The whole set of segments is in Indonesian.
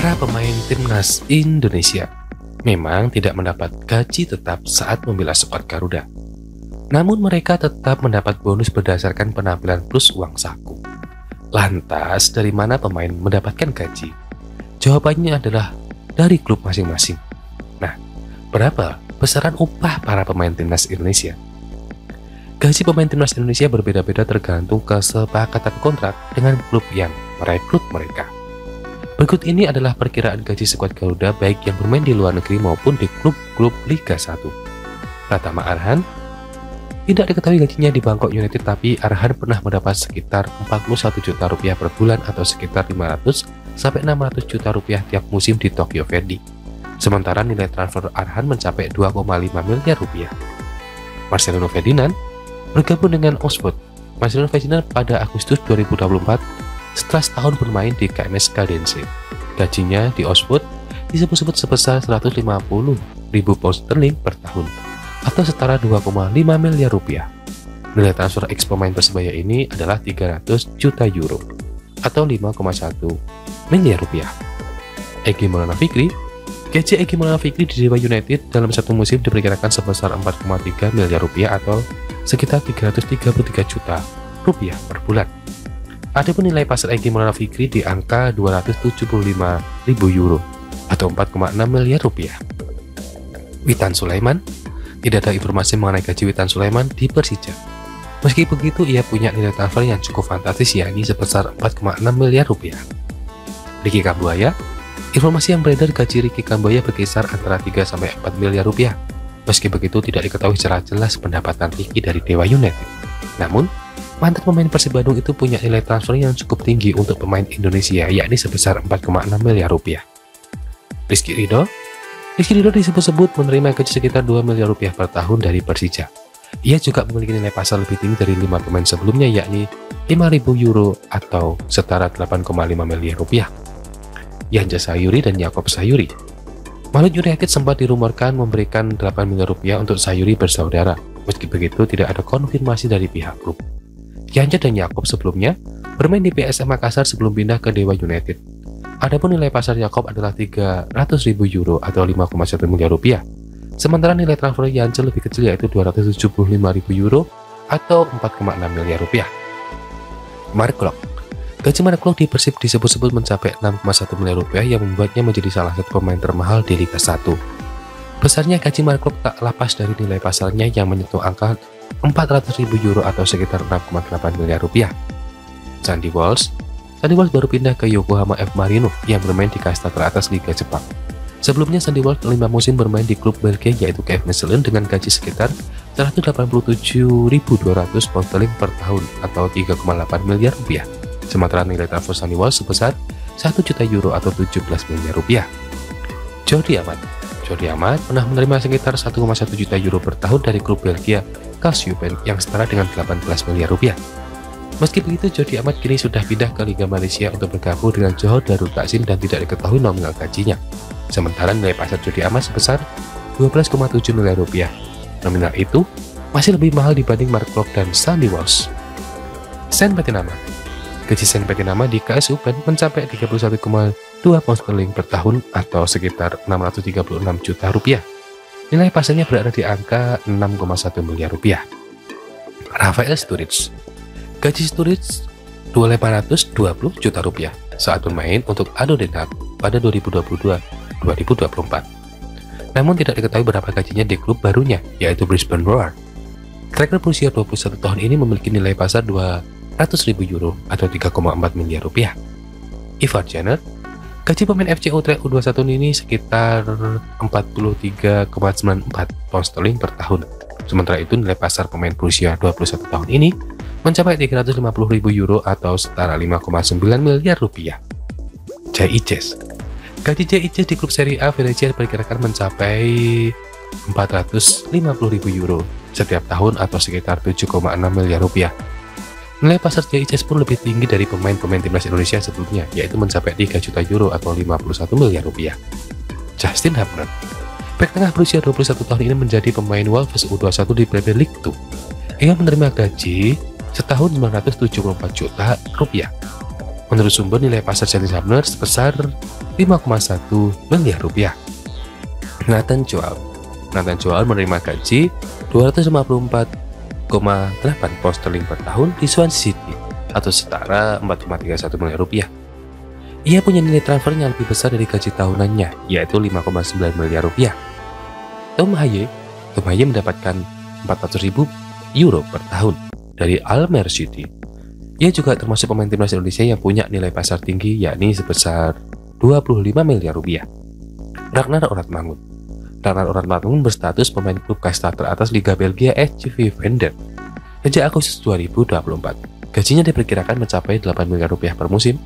Para pemain timnas Indonesia memang tidak mendapat gaji tetap saat membela skuad Garuda. Namun mereka tetap mendapat bonus berdasarkan penampilan plus uang saku. Lantas, dari mana pemain mendapatkan gaji? Jawabannya adalah dari klub masing-masing. Nah, berapa besaran upah para pemain timnas Indonesia? Gaji pemain timnas Indonesia berbeda-beda tergantung kesepakatan kontrak dengan klub yang merekrut mereka. Berikut ini adalah perkiraan gaji skuad Garuda baik yang bermain di luar negeri maupun di klub-klub Liga 1. Pratama Arhan, tidak diketahui gajinya di Bangkok United, tapi Arhan pernah mendapat sekitar 41 juta rupiah per bulan atau sekitar 500 sampai 600 juta rupiah tiap musim di Tokyo Verdy. Sementara nilai transfer Arhan mencapai 2,5 miliar rupiah. Marcelino Ferdinand bergabung dengan Oxford. Marcelino Ferdinand pada Agustus 2024 setelah setahun bermain di KMS Caldense. Gajinya di Oxford disebut-sebut sebesar 150.000 pound sterling per tahun atau setara 2,5 miliar rupiah. Nilai transfer ex pemain Persebaya ini adalah 300 juta euro atau 5,1 miliar rupiah. Egy Maulana Fikri, gaji Egy Maulana Fikri di Dewa United dalam satu musim diperkirakan sebesar 4,3 miliar rupiah atau sekitar 333 juta rupiah per bulan. Adapun nilai pasar Egy Maulana Fikri di angka 275.000 euro atau 4,6 miliar rupiah. Witan Sulaiman, tidak ada informasi mengenai gaji Witan Sulaiman di Persija. Meski begitu, ia punya nilai transfer yang cukup fantastis, yakni sebesar 4,6 miliar rupiah. Ricky Kambuaya, informasi yang beredar gaji Ricky Kambuaya berkisar antara 3 sampai 4 miliar rupiah. Meski begitu, tidak diketahui secara jelas pendapatan Ricky dari Dewa United. Namun, mantan pemain Persib Bandung itu punya nilai transfer yang cukup tinggi untuk pemain Indonesia, yakni sebesar 4,6 miliar rupiah. Rizky Ridho disebut-sebut menerima gaji sekitar 2 miliar rupiah per tahun dari Persija. Ia juga memiliki nilai pasar lebih tinggi dari 5 pemain sebelumnya, yakni 5.000 euro atau setara 8,5 miliar rupiah. Yanja Sayuri dan Yakob Sayuri. Malut United sempat dirumorkan memberikan 8 miliar rupiah untuk Sayuri bersaudara. Meski begitu, tidak ada konfirmasi dari pihak klub. Yanja dan Yakob sebelumnya bermain di PSM Makassar sebelum pindah ke Dewa United. Adapun nilai pasar Yakob adalah 300.000 euro atau 5,1 miliar rupiah. Sementara nilai transfer Yanja lebih kecil, yaitu 275.000 euro atau 4,6 miliar rupiah. Mark Klok. Gaji Mark Klok di Persib disebut-sebut mencapai 6,1 miliar rupiah yang membuatnya menjadi salah satu pemain termahal di Liga 1. Besarnya gaji Mark Klok tak lepas dari nilai pasarnya yang menyentuh angka 400.000 euro atau sekitar 6,8 miliar rupiah. Sandy Walsh baru pindah ke Yokohama F Marino yang bermain di kasta teratas Liga Jepang. Sebelumnya Sandy Walsh 5 musim bermain di klub Belgia yaitu KF Mechelen dengan gaji sekitar 187.200 pound sterling per tahun atau 3,8 miliar rupiah. Sementara nilai transfer Sandy Walsh sebesar 1 juta euro atau 17 miliar rupiah. Jordi Amat pernah menerima sekitar 1,1 juta euro per tahun dari klub Belgia Kasiopen yang setara dengan 18 miliar rupiah. Meski begitu, Jordi Amat kini sudah pindah ke Liga Malaysia untuk bergabung dengan Johor Darul Takzim dan tidak diketahui nominal gajinya. Sementara nilai pasar Jordi Amat sebesar 12,7 miliar rupiah. Nominal itu masih lebih mahal dibanding Mark Klok dan Sandy Walsh. Sen Patinama. Gaji Sen Patinama di KS Upen mencapai 31,2 pound sterling per tahun atau sekitar 636 juta rupiah. Nilai pasarnya berada di angka 6,1 miliar rupiah. Rafael Sturridge. Gaji Sturridge 2.520 juta rupiah saat bermain untuk ADO Den Haag pada 2022-2024. Namun tidak diketahui berapa gajinya di klub barunya, yaitu Brisbane Roar. Striker berusia 21 tahun ini memiliki nilai pasar 200.000 euro atau 3,4 miliar rupiah. Ivar Jenner. Gaji pemain FC Utrecht U21 ini sekitar 43,94 pound sterling per tahun. Sementara itu nilai pasar pemain berusia 21 tahun ini mencapai 350.000 euro atau setara 5,9 miliar rupiah. Jay Ices. Gaji Jay Ices di klub Serie A Venezia diperkirakan mencapai 450.000 euro setiap tahun atau sekitar 7,6 miliar rupiah. Nilai pasar Jay Ices pun lebih tinggi dari pemain-pemain timnas Indonesia sebelumnya, yaitu mencapai 3 juta euro atau 51 miliar rupiah. Justin Hapner. Bek tengah berusia 21 tahun ini menjadi pemain Wolves U21 di Premier League 2. Ia menerima gaji setahun 974 juta rupiah. Menurut sumber, nilai pasar Dennis Hamner sebesar 5,1 miliar rupiah. Nathan Joel menerima gaji 254,8 pound sterling per tahun di Swansea City atau setara 4,31 miliar rupiah. Ia punya nilai transfer yang lebih besar dari gaji tahunannya, yaitu 5,9 miliar rupiah. Tom Haye mendapatkan 400.000 euro per tahun dari Almere City. Ia juga termasuk pemain timnas Indonesia yang punya nilai pasar tinggi, yakni sebesar 25 miliar rupiah. Ragnar Oratmangun berstatus pemain klub kasta teratas Liga Belgia SV Vendel sejak Agustus 2024. Gajinya diperkirakan mencapai 8 miliar rupiah per musim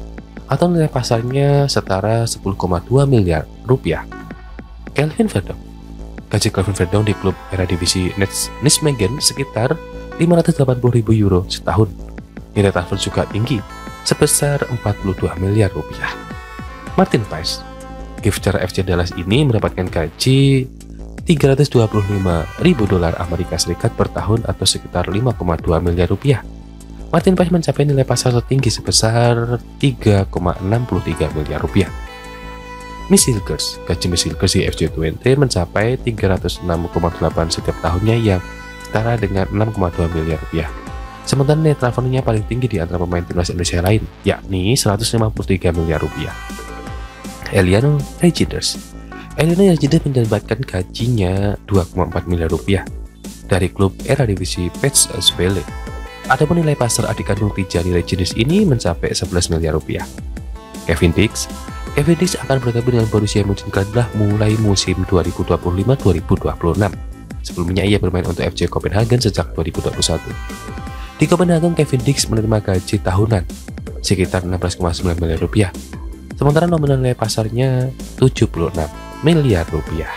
atau nilai pasarnya setara 10,2 miliar rupiah. Kelvin Verdonk. Gaji Kelvin Verdonk di klub Eredivisie Nijmegen sekitar 580.000 euro setahun. Nilai transfer juga tinggi, sebesar 42 miliar rupiah. Martin Paes. Gifter FC Dallas ini mendapatkan gaji 325.000 dolar Amerika Serikat per tahun atau sekitar 5,2 miliar rupiah. Martin Paes mencapai nilai pasar tertinggi sebesar 3,63 miliar rupiah. Miss Hilgers. Gaji Miss Hilgers di FC Twente mencapai 306,8 setiap tahunnya yang setara dengan 6,2 miliar rupiah. Sementara nilai transfernya paling tinggi di antara pemain timnas Indonesia lain, yakni 153 miliar rupiah. Eliano Reijnders mendapatkan gajinya 2,4 miliar rupiah dari klub Eredivisie PSV. Adapun nilai pasar adik kandung Tijani Reijnders ini mencapai 11 miliar rupiah. Kevin Dix akan bergabung dengan Borussia Mönchengladbach mulai musim 2025-2026. Sebelumnya ia bermain untuk FC Copenhagen sejak 2021. Di Copenhagen, Kevin Dix menerima gaji tahunan sekitar 16,9 miliar rupiah. Sementara nominal nilai pasarnya 76 miliar rupiah.